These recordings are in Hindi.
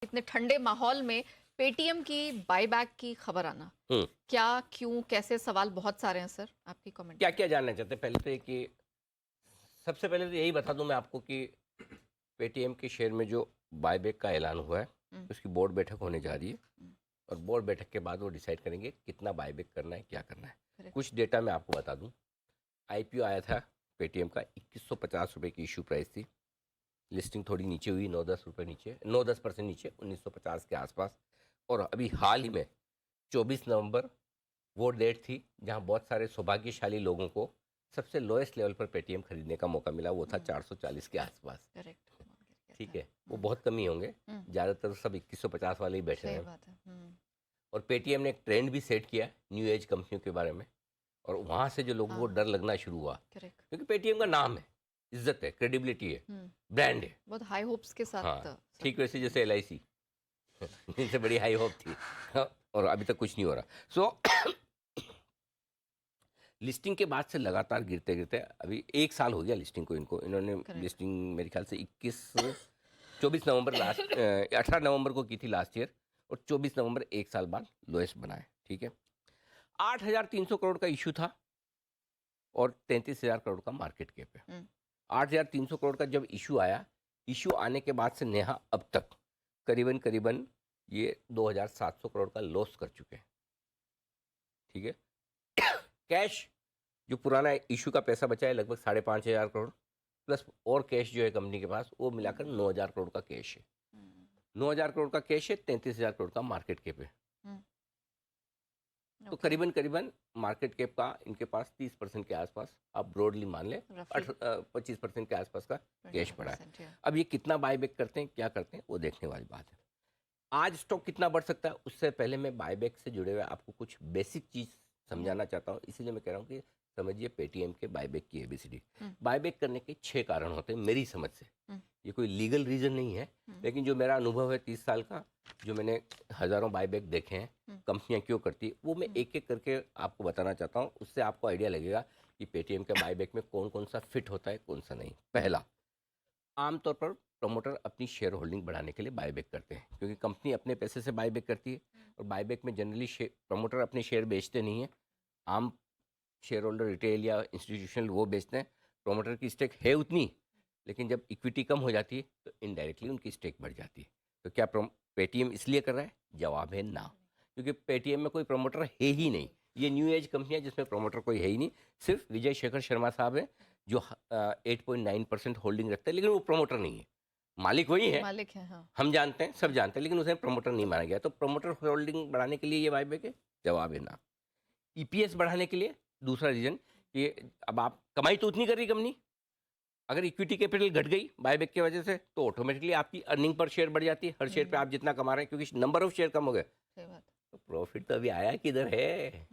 इतने ठंडे माहौल में पेटीएम की बायबैक की खबर आना, हम्म। क्या, क्यों, कैसे, सवाल बहुत सारे हैं सर, आपकी कमेंट क्या करें। क्या जानना चाहते हैं? पहले तो ये कि सबसे पहले तो यही बता दूं मैं आपको कि पेटीएम के शेयर में जो बायबैक का ऐलान हुआ है हम्म, उसकी बोर्ड बैठक होने जा रही है। हम्म, और बोर्ड बैठक के बाद वो डिसाइड करेंगे कितना बायबैक करना है, क्या करना है। करेक्ट। कुछ डेटा मैं आपको बता दूं। आईपीओ आया था पेटीएम का, 2150 रुपये की इशू प्राइस थी। लिस्टिंग थोड़ी नीचे हुई, 9-10 रुपये नीचे, 9-10% नीचे, 1950 के आसपास। और अभी हाल ही में 24 नवंबर वो डेट थी जहां बहुत सारे सौभाग्यशाली लोगों को सबसे लोएस्ट लेवल पर पेटीएम खरीदने का मौका मिला। वो था 440 के आसपास। करेक्ट। गिर गया ठीक था। है, वो बहुत कम ही होंगे, हम्म, ज़्यादातर सब 2150 वाले ही बैठे सही हैं। बात है। और पेटीएम ने एक ट्रेंड भी सेट किया न्यू एज कंपनियों के बारे में। और वहाँ से जो लोगों को हाँ, डर लगना शुरू हुआ, करेक्ट। क्योंकि पेटीएम का नाम है, इज्जत है, क्रेडिबिलिटी है, हम्म, ब्रांड है। बहुत हाई होप्स के साथ हाँ, सब ठीक कुछ। वैसे जैसे LIC इनसे बड़ी हाई होप थी। हाँ, और अभी तक कुछ नहीं हो रहा। लिस्टिंग के बाद से लगातार गिरते गिरते अभी 1 साल हो गया लिस्टिंग को। इनको इन्होंने करेक्ट। लिस्टिंग मेरे ख्याल से 24 नवंबर लास्ट 18 नवंबर को की थी लास्ट ईयर। और 24 नवंबर 1 साल बाद लोएस्ट बना है। ठीक है, 8,300 करोड़ का इशू था और 33,000 करोड़ का मार्केट कैप है। हम्म, 8,300 करोड़ का जब इशू आया, इशू आने के बाद से नेहा अब तक करीबन करीबन ये 2,700 करोड़ का लॉस कर चुके हैं। ठीक है, कैश जो पुराना इशू का पैसा बचा है लगभग 5,500 करोड़, प्लस और कैश जो है कंपनी के पास, वो मिलाकर 9,000 करोड़ का कैश है। हम्म, 9,000 करोड़ का कैश है, 33,000 करोड़ का मार्केट कैप है। तो ओके। करीबन करीबन मार्केट कैप का इनके पास 30% के आसपास, आप ब्रॉडली मान लें, रफली 25% के आसपास का कैश पड़ा है। 25%। अब ये कितना बायबैक करते हैं, क्या करते हैं, वो देखने वाली बात है। आज स्टॉक कितना बढ़ सकता है, उससे पहले मैं बायबैक से जुड़े हुए आपको कुछ बेसिक चीज़ समझाना चाहता हूँ। इसीलिए मैं कह रहा हूँ कि समझिए पेटीएम के बायबैक की ABCD। बायबैक करने के 6 कारण होते हैं मेरी समझ से। ये कोई लीगल रीज़न नहीं है, लेकिन जो मेरा अनुभव है 30 साल का, जो मैंने हज़ारों बायबैक देखे हैं, कंपनियां क्यों करती है, वो मैं एक एक करके आपको बताना चाहता हूँ। उससे आपको आइडिया लगेगा कि पेटीएम के बायबैक में कौन कौन सा फिट होता है, कौन सा नहीं। पहला, आमतौर पर प्रमोटर अपनी शेयर होल्डिंग बढ़ाने के लिए बायबैक करते हैं, क्योंकि कंपनी अपने पैसे से बायबैक करती है। और बायबैक में जनरली प्रमोटर अपने शेयर बेचते नहीं हैं। आम शेयर होल्डर, रिटेल या इंस्टीट्यूशनल, वो बेचते हैं। प्रमोटर की स्टेक है उतनी, लेकिन जब इक्विटी कम हो जाती है तो इनडायरेक्टली उनकी स्टेक बढ़ जाती है। तो क्या पेटीएम इसलिए कर रहा है? जवाब है ना, क्योंकि पेटीएम में कोई प्रमोटर है ही नहीं। ये न्यू एज कंपनी है जिसमें प्रमोटर कोई है ही नहीं। सिर्फ विजय शेखर शर्मा साहब है जो 8.9% होल्डिंग रखते हैं, लेकिन वो प्रमोटर नहीं है। मालिक वही है, मालिक है, हाँ। हम जानते हैं, सब जानते हैं, लेकिन उसे प्रमोटर नहीं माना गया। तो प्रमोटर होल्डिंग बढ़ाने के लिए ये बायबैक है? जवाब है ना। EPS बढ़ाने के लिए दूसरा रीजन, कि अब आप कमाई तो उतनी कर रही कंपनी, अगर इक्विटी कैपिटल घट गई बायबैक की वजह से तो ऑटोमेटिकली आपकी अर्निंग पर शेयर बढ़ जाती है। हर शेयर पे आप जितना कमा रहे हैं, क्योंकि नंबर ऑफ शेयर कम हो गए, सही बात। तो प्रॉफिट तो अभी आया किधर है?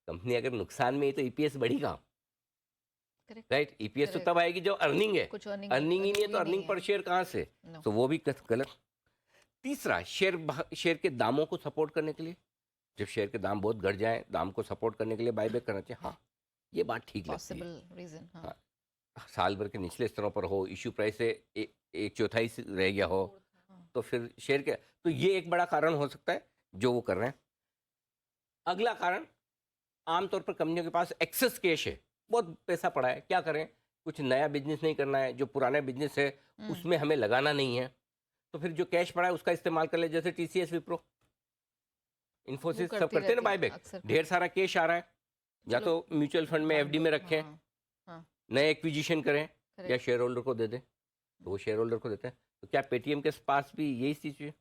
कंपनी अगर नुकसान में है तो EPS बढ़ी कहाँ? करेक्ट। राइट, EPS तो करेक्ट। तब आएगी जो अर्निंग है। कुछ अर्निंग अर्निंग ही नहीं है तो ही नहीं अर्निंग है। पर शेयर कहाँ से? नो। तो वो भी गलत। तीसरा, शेयर के दामों को सपोर्ट करने के लिए, जब शेयर के दाम बहुत घट जाए, दाम को सपोर्ट करने के लिए बायबैक करना चाहिए। हाँ, ये बात ठीक लगती है। पॉसिबल रीजन, हाँ। हाँ, साल भर के निचले स्तरों पर हो, इश्यू प्राइस से एक चौथाई से रह गया हो, हाँ। तो फिर शेयर के, तो ये एक बड़ा कारण हो सकता है जो वो कर रहे हैं। अगला कारण, आमतौर पर कंपनियों के पास एक्सेस कैश है, बहुत पैसा पड़ा है, क्या करें, कुछ नया बिजनेस नहीं करना है, जो पुराना बिजनेस है उसमें हमें लगाना नहीं है, तो फिर जो कैश पड़ा है उसका इस्तेमाल कर ले। जैसे TCS, विप्रो, वो इन्फोसिस, सब करती करते हैं ना रहती है, बायबैक। अक्सर ढेर करती सारा कैश आ रहा है, या चलो, तो म्यूचुअल फंड में, मान FD लो, में रखें, हाँ। हाँ। नए एक्विजिशन करें, या करेक्ट। शेयर होल्डर को दे दें, तो वो शेयर होल्डर को देते हैं। तो क्या पेटीएम के पास भी यही चीज़ है?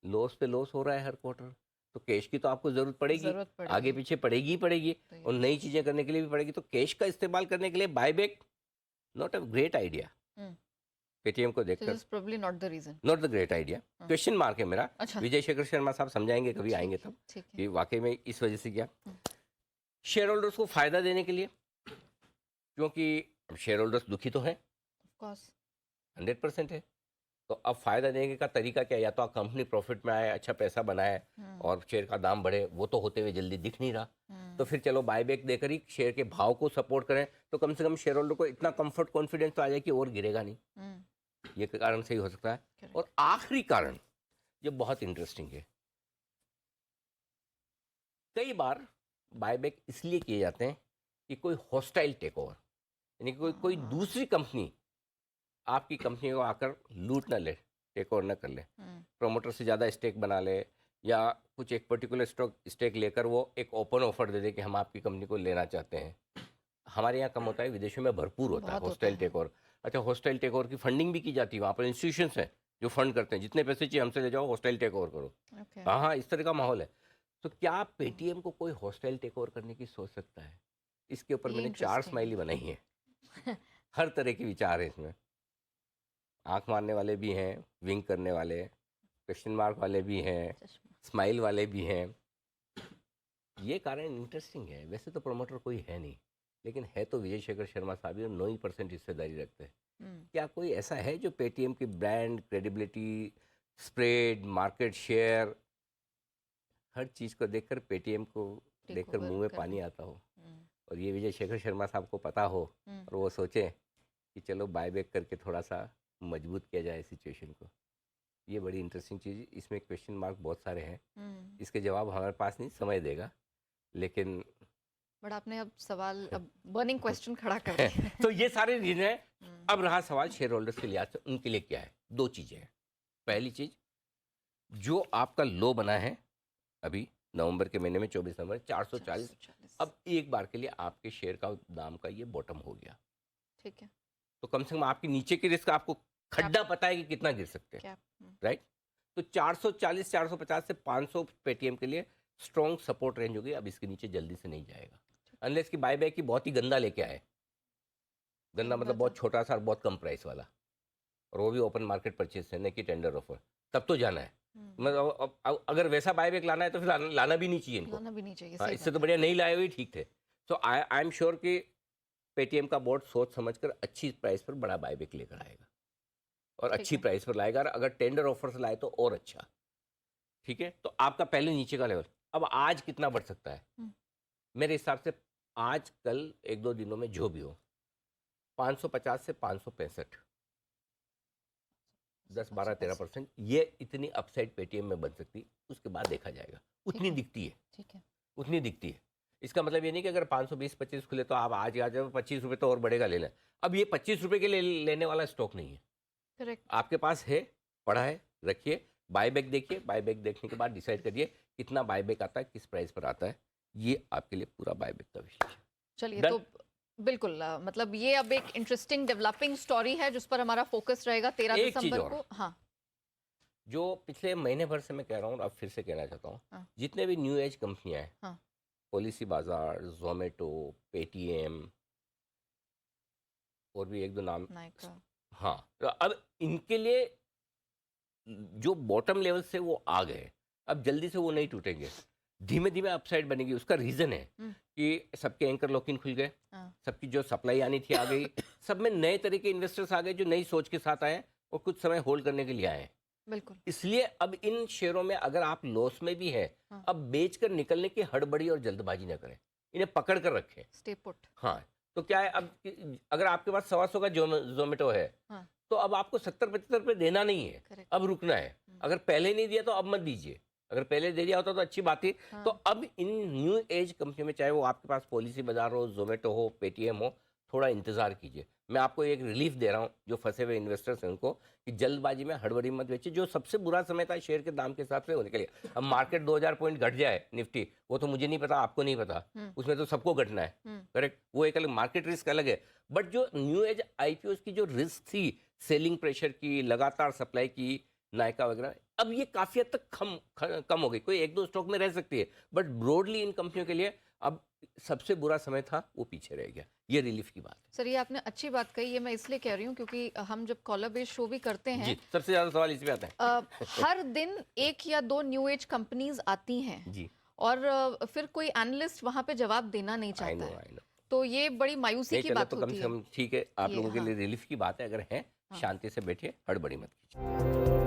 लॉस पे लॉस हो रहा है हर क्वार्टर, तो कैश की तो आपको ज़रूरत पड़ेगी, जरूरत आगे पड़ेगी। पीछे पड़ेगी ही पड़ेगी, तो ये और नई चीज़ें करने के लिए भी पड़ेगी। तो कैश का इस्तेमाल करने के लिए buyback not a great idea. Paytm को दिस देखकर is probably not the reason. Not the great idea, question mark है मेरा। अच्छा। विजय शेखर शर्मा साहब समझाएंगे, कभी आएंगे तब, ठीक है। कि वाकई में इस वजह से क्या। शेयर होल्डर्स को फ़ायदा देने के लिए, क्योंकि शेयर होल्डर्स दुखी तो हैं, ऑफ कोर्स। 100% है। तो अब फायदा देने का तरीका क्या है? या तो आप कंपनी प्रॉफिट में आए, अच्छा पैसा बनाए, और शेयर का दाम बढ़े, वो तो होते हुए जल्दी दिख नहीं रहा। तो फिर चलो बायबैक देकर ही शेयर के भाव को सपोर्ट करें, तो कम से कम शेयर होल्डर को इतना कंफर्ट, कॉन्फिडेंस तो आ जाए कि और गिरेगा नहीं। ये कारण सही हो सकता है। और आखिरी कारण, ये बहुत इंटरेस्टिंग है। कई बार बायबैक इसलिए किए जाते हैं कि कोई हॉस्टाइल टेक ओवर, यानी कि कोई दूसरी कंपनी आपकी कंपनी को आकर लूट ना ले, टेक ओवर ना कर ले, प्रमोटर से ज़्यादा स्टेक बना ले, या कुछ एक पर्टिकुलर स्टेक लेकर वो एक ओपन ऑफर दे दे कि हम आपकी कंपनी को लेना चाहते हैं। हमारे यहाँ कम होता है, विदेशों में भरपूर होता है हॉस्टाइल टेक ओवर। अच्छा, हॉस्टाइल टेक ओवर की फंडिंग भी की जाती है, वहाँ पर इंस्टीट्यूशंस हैं जो फंड करते हैं, जितने पैसे चाहिए हमसे ले जाओ, हॉस्टाइल टेक ओवर करो। हाँ हाँ, इस तरह का माहौल है। तो क्या पेटीएम को कोई हॉस्टाइल टेक ओवर करने की सोच सकता है? इसके ऊपर मैंने 4 स्माइली बनाई है। हर तरह के विचार है इसमें, आंख मारने वाले भी हैं, विंक करने वाले, क्वेश्चन मार्क वाले भी हैं, स्माइल वाले भी हैं। ये कारण इंटरेस्टिंग है। वैसे तो प्रमोटर कोई है नहीं, लेकिन है तो विजय शेखर शर्मा साहब ही, 9% हिस्सेदारी रखते हैं। क्या कोई ऐसा है जो पेटीएम की brand, credibility, spread, market share, हर चीज़ को देखकर पेटीएम को देखकर मुंह में पानी आता हो, और ये विजय शेखर शर्मा साहब को पता हो, और वो सोचें कि चलो बायबैक करके थोड़ा सा मजबूत किया जाए सिचुएशन को? ये बड़ी इंटरेस्टिंग चीज़। इसमें क्वेश्चन मार्क बहुत सारे हैं, इसके जवाब हमारे पास नहीं, समय देगा, लेकिन बट आपने अब सवाल, अब बर्निंग क्वेश्चन खड़ा कर दिया। तो ये सारे रीजन है। अब रहा सवाल शेयर होल्डर्स के लिहाज से उनके लिए क्या है। 2 चीज़ें हैं। पहली चीज़, जो आपका लो बना है अभी नवंबर के महीने में 24 नवंबर 440, अब एक बार के लिए आपके शेयर का दाम का ये बॉटम हो गया। ठीक है, तो कम से कम आपकी नीचे की रिस्क, आपको खड्डा पता है कि कितना गिर सकते हैं, राइट? तो 440, 450 से 500 पेटीएम के लिए स्ट्रॉन्ग सपोर्ट रेंज होगी। अब इसके नीचे जल्दी से नहीं जाएगा, अनलेस की बायबैक की बहुत ही गंदा लेके आए। गंदा मतलब बहुत छोटा सा और बहुत कम प्राइस वाला, और वो भी ओपन मार्केट परचेज है, न कि टेंडर ऑफर, तब तो जाना है। मतलब अगर वैसा बायबैक लाना है तो फिर लाना भी नहीं चाहिए इनको, लाना भी नहीं चाहिए। हाँ, इससे तो बढ़िया नहीं लाए हुए ठीक थे। तो आई एम श्योर कि पेटीएम का बोर्ड सोच समझकर अच्छी प्राइस पर बड़ा बायबैक लेकर आएगा, और अच्छी प्राइस पर लाएगा। अगर टेंडर ऑफर से लाए तो और अच्छा, ठीक है? तो आपका पहले नीचे का लेवल। अब आज कितना बढ़ सकता है? मेरे हिसाब से आज कल 1-2 दिनों में जो भी हो, 550 से 565, 10-12-13%, ये इतनी अपसाइड पेटीएम में बन सकती। उसके बाद देखा जाएगा, उतनी दिखती है, ठीक है, उतनी दिखती है। इसका मतलब ये नहीं कि अगर 520-25 खुले तो आप आज आ जाओ, 25 रुपये तो और बढ़ेगा लेना। अब ये 25 रुपये के लिए लेने वाला स्टॉक नहीं है। करेक्ट, आपके पास है, पड़ा है, रखिए, बायबैक देखिए, बायबैक देखने के बाद डिसाइड करिए कितना बायबैक आता है, किस प्राइस पर आता है। ये आपके लिए पूरा बायबैक का विषय है। चलिए, तो बिल्कुल, मतलब ये अब एक इंटरेस्टिंग डेवलपिंग स्टोरी है जिस पर हमारा फोकस रहेगा 13 दिसंबर को। हाँ, जो पिछले महीने भर से मैं कह रहा हूँ, अब फिर से कहना चाहता हूँ, हाँ, जितने भी न्यू एज कंपनियां हैं, हाँ, पॉलिसी बाजार, जोमेटो, पेटीएम, और भी 1-2 नाम, हाँ, तो अब इनके लिए जो बॉटम लेवल से वो आ गए, अब जल्दी से वो नहीं टूटेंगे, धीमे धीमे अपसाइड बनेगी। उसका रीजन है कि सबके एंकर लॉक इन खुल गए, सबकी जो सप्लाई आनी थी आ गई, सब में नए तरह के इन्वेस्टर्स आ गए जो नई सोच के साथ आए और कुछ समय होल्ड करने के लिए आए। बिल्कुल, इसलिए अब इन शेयरों में अगर आप लॉस में भी है, अब बेचकर निकलने की हड़बड़ी और जल्दबाजी ना करें, इन्हें पकड़ कर रखें, स्टे पुट। हाँ, तो क्या है, अब अगर आपके पास 125 का जोमेटो है, तो अब आपको 70-75 रुपये देना नहीं है, अब रुकना है। अगर पहले नहीं दिया तो अब मत दीजिए, अगर पहले दे दिया होता तो अच्छी बात थी। हाँ। तो अब इन न्यू एज कंपनी में, चाहे वो आपके पास पॉलिसी बाजार हो, जोमेटो हो, पेटीएम हो, थोड़ा इंतजार कीजिए। मैं आपको एक रिलीफ दे रहा हूँ जो फंसे हुए इन्वेस्टर्स हैं उनको, कि जल्दबाजी में हड़बड़ी मत बेचिए। जो सबसे बुरा समय था शेयर के दाम के हिसाब से होने के लिए, अब मार्केट 2000 पॉइंट घट जाए निफ्टी, वो तो मुझे नहीं पता, आपको नहीं पता, उसमें तो सबको घटना है, करेक्ट, वो एक अलग मार्केट रिस्क अलग है। बट जो न्यू एज आईपीओ की जो रिस्क थी, सेलिंग प्रेशर की, लगातार सप्लाई की, नायका वगैरह, अब ये काफी हद तक कम हो गई। कोई 1-2 स्टॉक में रह सकती है, बट ब्रॉडली इन कंपनियों के लिए अब सबसे बुरा समय था वो पीछे रह गया। ये रिलीफ की बात है। सर, ये आपने अच्छी बात कही, ये मैं इसलिए कह रही हूँ क्योंकि हम जब कॉलर बेस्ड शो भी करते हैं, जी, सबसे ज्यादा सवाल इस पे आते हैं। हर दिन 1 या 2 न्यू एज कंपनीज आती हैं, जी, और फिर कोई एनालिस्ट वहां पे जवाब देना नहीं चाहता है, तो ये बड़ी मायूसी की बात होती है। ठीक है, आप लोगों के लिए रिलीफ की बात है। अगर है, शांति से बैठिए, हड़बड़ी मत कीजिए।